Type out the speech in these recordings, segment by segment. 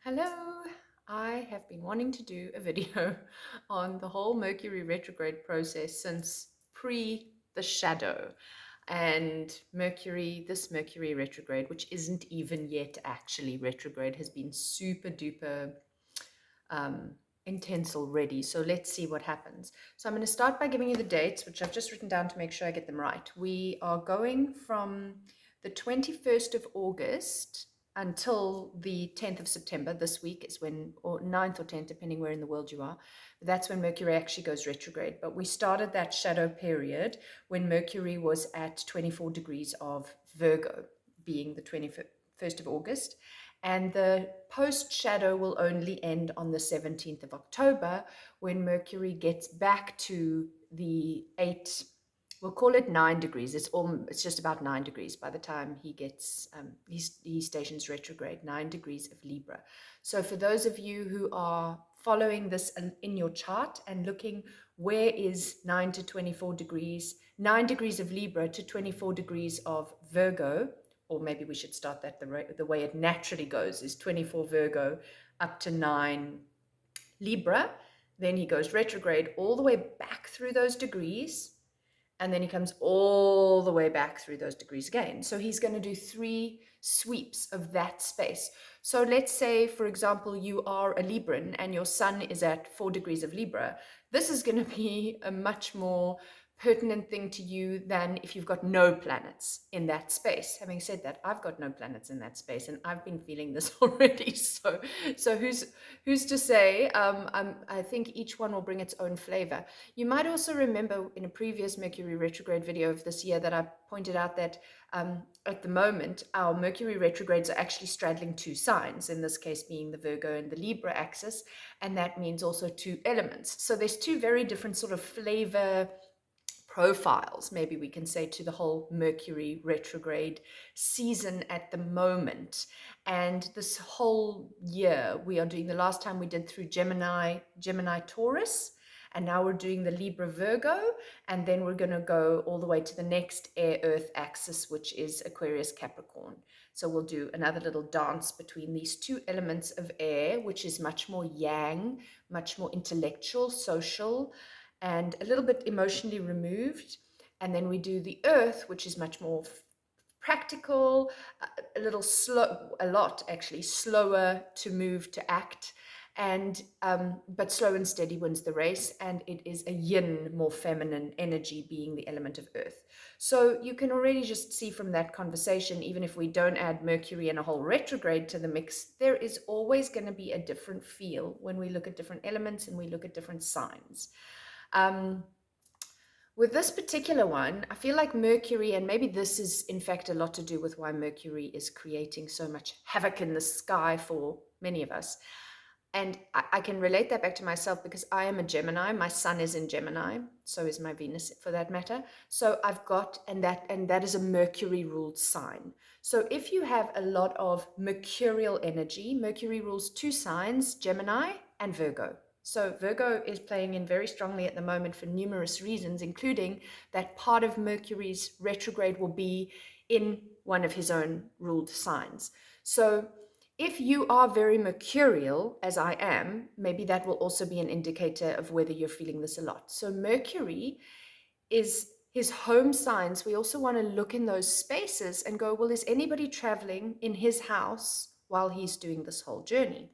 Hello, I have been wanting to do a video on the whole Mercury retrograde process since pre the shadow and this Mercury retrograde, which isn't even yet actually retrograde, has been super duper um, intense already. So let's see what happens. So I'm going to start by giving you the dates, which I've just written down to make sure I get them right. We are going from the 21st of August until the 10th of September. This week is when, or 9th or 10th, depending where in the world you are. That's when Mercury actually goes retrograde. But we started that shadow period when Mercury was at 24 degrees of Virgo, being the 21st of August. And the post shadow will only end on the 17th of October when Mercury gets back to the we'll call it 9 degrees. It's just about 9 degrees by the time he gets, he stations retrograde, 9 degrees of Libra. So for those of you who are following this in your chart and looking, where is 9 to 24 degrees, 9 degrees of Libra to 24 degrees of Virgo, or maybe we should start that the way it naturally goes is 24 Virgo up to 9 Libra. Then he goes retrograde all the way back through those degrees. And then he comes all the way back through those degrees again. So he's going to do 3 sweeps of that space. So let's say, for example, you are a Libran and your sun is at 4 degrees of Libra. This is going to be a much more pertinent thing to you than if you've got no planets in that space. Having said that, I've got no planets in that space and I've been feeling this already. So who's to say? I think each one will bring its own flavor. You might also remember in a previous Mercury retrograde video of this year that I pointed out that at the moment, our Mercury retrogrades are actually straddling 2 signs, in this case being the Virgo and the Libra axis, and that means also 2 elements. So there's 2 very different sort of flavor profiles, maybe we can say, to the whole Mercury retrograde season at the moment. And this whole year we are doing, the last time we did through Gemini Taurus, and now we're doing the Libra Virgo, and then we're going to go all the way to the next air earth axis, which is Aquarius Capricorn. So we'll do another little dance between these 2 elements of air, which is much more yang, much more intellectual, social, and a little bit emotionally removed. And then we do the earth, which is much more practical, a little slow, a lot actually slower to move, to act, and but slow and steady wins the race. And it is a yin, more feminine energy, being the element of earth. So you can already just see from that conversation, even if we don't add Mercury and a whole retrograde to the mix, there is always going to be a different feel when we look at different elements and we look at different signs. With this particular one, I feel like Mercury, and maybe this is in fact a lot to do with why Mercury is creating so much havoc in the sky for many of us. And I can relate that back to myself because I am a Gemini. My sun is in Gemini, so is my Venus for that matter. So I've got, and that is a Mercury ruled sign. So if you have a lot of mercurial energy, Mercury rules 2 signs, Gemini and Virgo. So Virgo is playing in very strongly at the moment for numerous reasons, including that part of Mercury's retrograde will be in one of his own ruled signs. So if you are very mercurial, as I am, maybe that will also be an indicator of whether you're feeling this a lot. So Mercury is his home signs. We also want to look in those spaces and go, well, is anybody traveling in his house while he's doing this whole journey?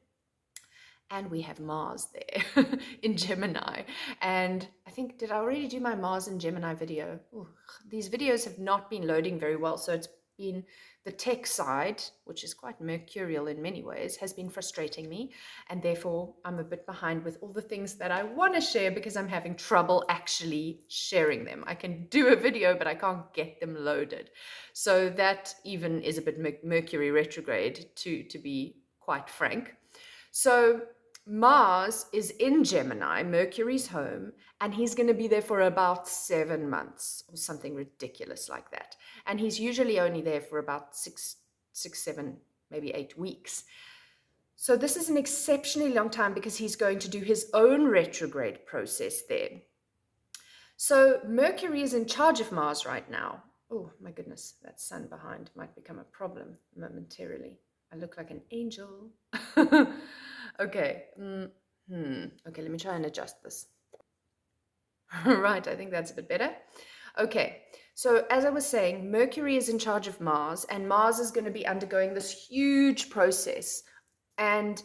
And we have Mars there in Gemini. And I think, did I already do my Mars in Gemini video? Ooh, these videos have not been loading very well. So it's been the tech side, which is quite mercurial in many ways, has been frustrating me. And therefore, I'm a bit behind with all the things that I want to share because I'm having trouble actually sharing them. I can do a video, but I can't get them loaded. So that even is a bit Mercury retrograde, to be quite frank. So Mars is in Gemini, Mercury's home, and he's going to be there for about 7 months or something ridiculous like that. And he's usually only there for about 6, 7, maybe 8 weeks. So this is an exceptionally long time because he's going to do his own retrograde process there. So Mercury is in charge of Mars right now. Oh my goodness, that sun behind might become a problem momentarily. I look like an angel. Okay. Okay, let me try and adjust this. Right, I think that's a bit better. Okay, so as I was saying, Mercury is in charge of Mars, and Mars is going to be undergoing this huge process. And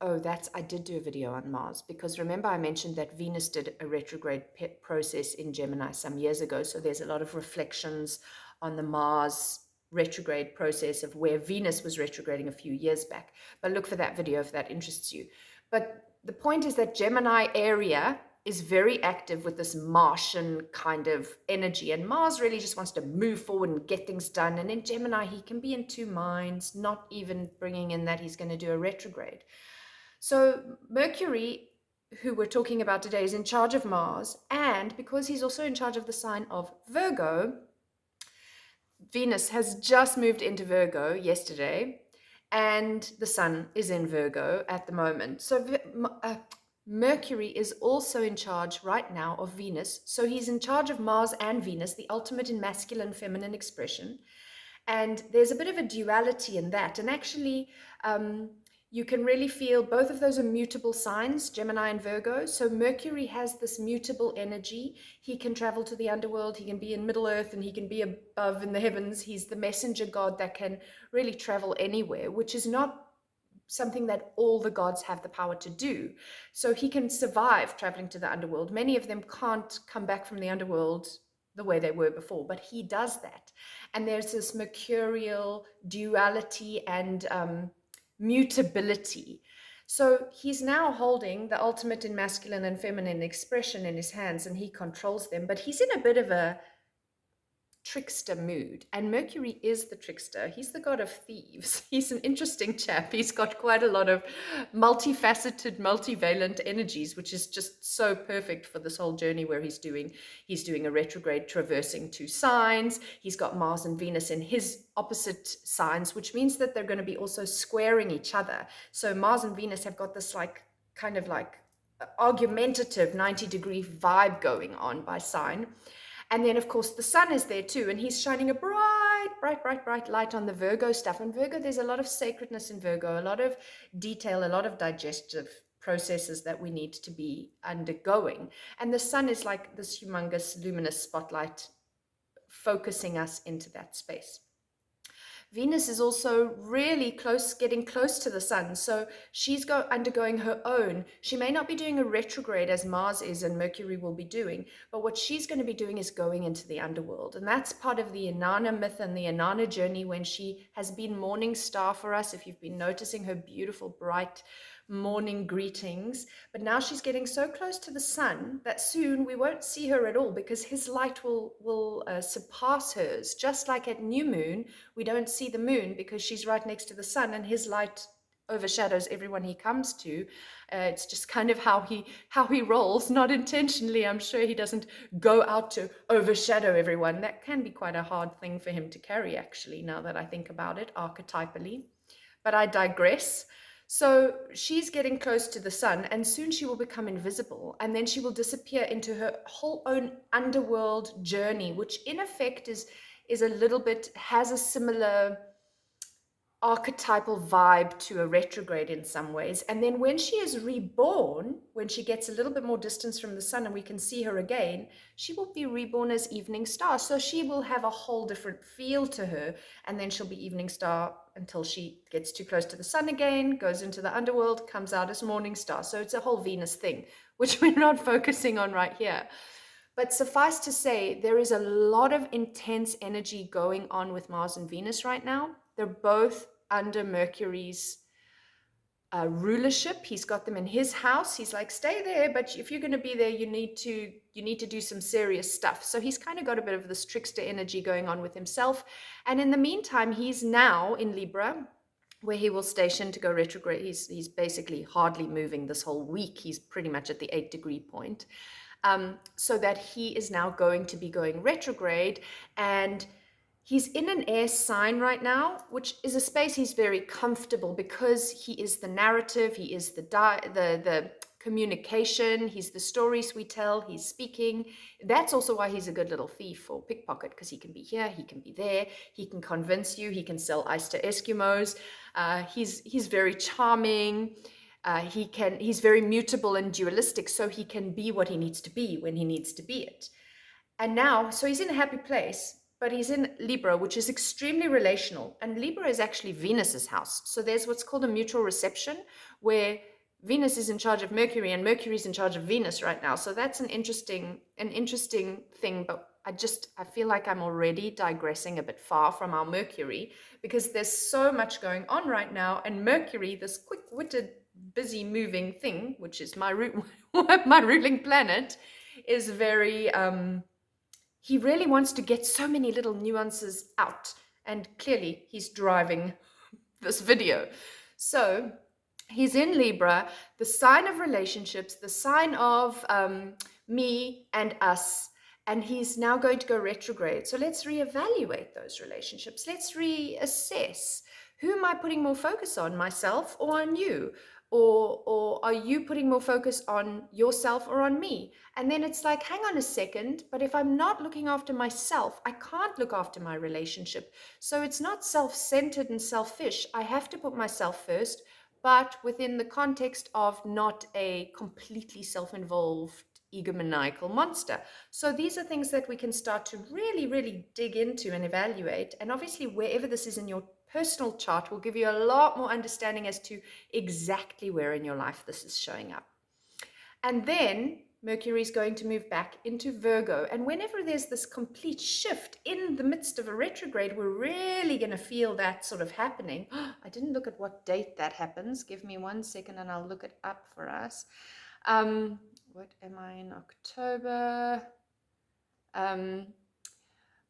oh, I did do a video on Mars because remember I mentioned that Venus did a retrograde process in Gemini some years ago. So there's a lot of reflections on the Mars retrograde process of where Venus was retrograding a few years back. But look for that video if that interests you. But the point is that Gemini area is very active with this Martian kind of energy. And Mars really just wants to move forward and get things done. And in Gemini, he can be in two minds, not even bringing in that he's going to do a retrograde. So Mercury, who we're talking about today, is in charge of Mars. And because he's also in charge of the sign of Virgo, Venus has just moved into Virgo yesterday. And the sun is in Virgo at the moment. So Mercury is also in charge right now of Venus. So he's in charge of Mars and Venus, the ultimate in masculine, feminine expression. And there's a bit of a duality in that. And actually, you can really feel both of those are mutable signs, Gemini and Virgo. So Mercury has this mutable energy. He can travel to the underworld, he can be in Middle Earth, and he can be above in the heavens. He's the messenger god that can really travel anywhere, which is not something that all the gods have the power to do. So he can survive traveling to the underworld. Many of them can't come back from the underworld the way they were before, but he does that. And there's this mercurial duality and mutability. So he's now holding the ultimate in masculine and feminine expression in his hands, and he controls them, but he's in a bit of a trickster mood, and Mercury is the trickster. He's the god of thieves. He's an interesting chap. He's got quite a lot of multifaceted, multivalent energies, which is just so perfect for this whole journey where he's doing a retrograde traversing two signs. He's got Mars and Venus in his opposite signs, which means that they're going to be also squaring each other. So Mars and Venus have got this kind of argumentative 90-degree vibe going on by sign. And then, of course, the sun is there too, and he's shining a bright, bright, bright, bright light on the Virgo stuff. And Virgo, there's a lot of sacredness in Virgo, a lot of detail, a lot of digestive processes that we need to be undergoing. And the sun is like this humongous luminous spotlight focusing us into that space. Venus is also really close, getting close to the sun. So she's undergoing her own. She may not be doing a retrograde as Mars is and Mercury will be doing, but what she's going to be doing is going into the underworld. And that's part of the Inanna myth and the Inanna journey when she has been morning star for us. If you've been noticing her beautiful, bright morning greetings, but now she's getting so close to the sun that soon we won't see her at all because his light will surpass hers. Just like at new moon, we don't see the moon because she's right next to the sun and his light overshadows everyone he comes to. It's just kind of how he rolls, not intentionally. I'm sure he doesn't go out to overshadow everyone. That can be quite a hard thing for him to carry, actually, now that I think about it archetypally. But I digress. So she's getting close to the sun, and soon she will become invisible, and then she will disappear into her whole own underworld journey, which in effect is a little bit, has a similar archetypal vibe to a retrograde in some ways. And then when she is reborn, when she gets a little bit more distance from the sun and we can see her again, she will be reborn as evening star. So she will have a whole different feel to her, and then she'll be evening star until she gets too close to the sun again, goes into the underworld, comes out as morning star. So it's a whole Venus thing, which we're not focusing on right here. But suffice to say, there is a lot of intense energy going on with Mars and Venus right now. They're both under Mercury's rulership. He's got them in his house. He's like, stay there, but if you're going to be there, you need to do some serious stuff. So he's kind of got a bit of this trickster energy going on with himself. And in the meantime, he's now in Libra, where he will station to go retrograde. He's basically hardly moving this whole week. He's pretty much at the 8-degree point. So that he is now going to be going retrograde, and he's in an air sign right now, which is a space he's very comfortable because he is the narrative, he is the communication. He's the stories we tell. He's speaking. That's also why he's a good little thief or pickpocket, because he can be here, he can be there, he can convince you, he can sell ice to Eskimos. He's very charming. He's very mutable and dualistic, so he can be what he needs to be when he needs to be it. And now, so he's in a happy place, but he's in Libra, which is extremely relational. And Libra is actually Venus's house. So there's what's called a mutual reception, where Venus is in charge of Mercury and Mercury is in charge of Venus right now. So that's an interesting thing. But I feel like I'm already digressing a bit far from our Mercury, because there's so much going on right now. And Mercury, this quick-witted, busy moving thing, which is my ruling planet, is very, he really wants to get so many little nuances out. And clearly he's driving this video. So he's in Libra, the sign of relationships, the sign of me and us. And he's now going to go retrograde. So let's reevaluate those relationships. Let's reassess. Who am I putting more focus on, myself or on you? Or are you putting more focus on yourself or on me? And then it's like, hang on a second, but if I'm not looking after myself, I can't look after my relationship. So it's not self-centered and selfish. I have to put myself first, but within the context of not a completely self-involved egomaniacal monster. So these are things that we can start to really, really dig into and evaluate. And obviously, wherever this is in your personal chart will give you a lot more understanding as to exactly where in your life this is showing up. And then Mercury is going to move back into Virgo. And whenever there's this complete shift in the midst of a retrograde, we're really going to feel that sort of happening. I didn't look at what date that happens. Give me 1 second and I'll look it up for us. What am I in October?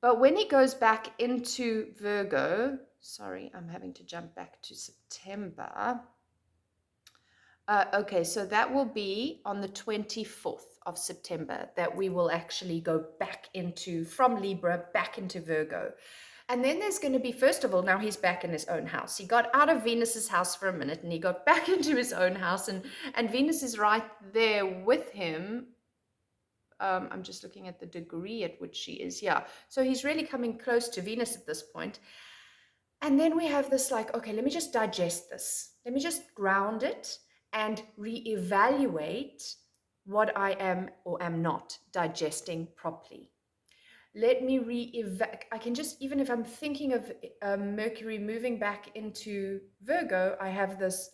But when he goes back into Virgo, sorry, I'm having to jump back to September. Okay, so that will be on the 24th of September that we will actually go back from Libra back into Virgo. And then there's going to be, first of all, now he's back in his own house. He got out of Venus's house for a minute and he got back into his own house, and Venus is right there with him. I'm just looking at the degree at which she is. Yeah. So he's really coming close to Venus at this point. And then we have this like, okay, let me just digest this. Let me just ground it and reevaluate what I am or am not digesting properly. Let me I can just, even if I'm thinking of Mercury moving back into Virgo, I have this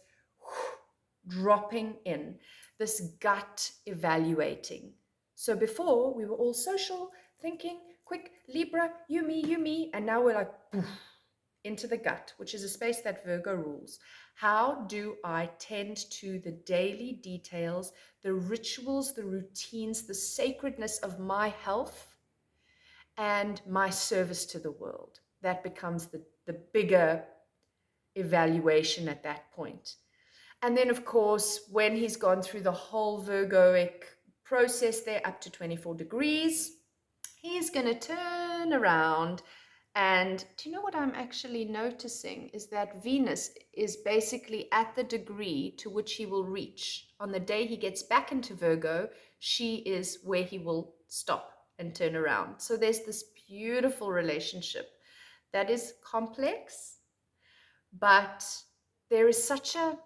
dropping in, this gut evaluating. So before we were all social, thinking, quick, Libra, you, me, and now we're like, poof, into the gut, which is a space that Virgo rules. How do I tend to the daily details, the rituals, the routines, the sacredness of my health and my service to the world? That becomes the bigger evaluation at that point. And then, of course, when he's gone through the whole Virgoic process there up to 24 degrees, he's going to turn around. And do you know what I'm actually noticing is that Venus is basically at the degree to which he will reach. On the day he gets back into Virgo, she is where he will stop and turn around. So there's this beautiful relationship that is complex, but there is such a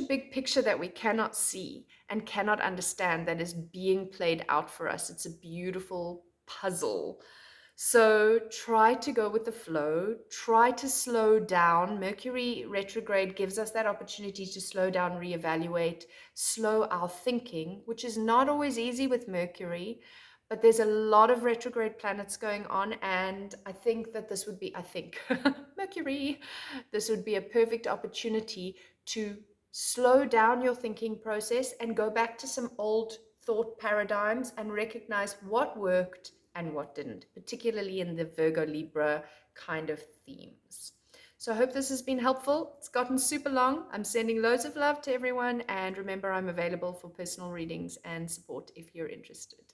big picture that we cannot see and cannot understand that is being played out for us. It's a beautiful puzzle. So try to go with the flow, try to slow down. Mercury retrograde gives us that opportunity to slow down, reevaluate, slow our thinking, which is not always easy with Mercury, but there's a lot of retrograde planets going on, and I think that this would be, Mercury, this would be a perfect opportunity to slow down your thinking process and go back to some old thought paradigms and recognize what worked and what didn't, particularly in the Virgo Libra kind of themes. So I hope this has been helpful. It's gotten super long. I'm sending loads of love to everyone, and remember, I'm available for personal readings and support if you're interested.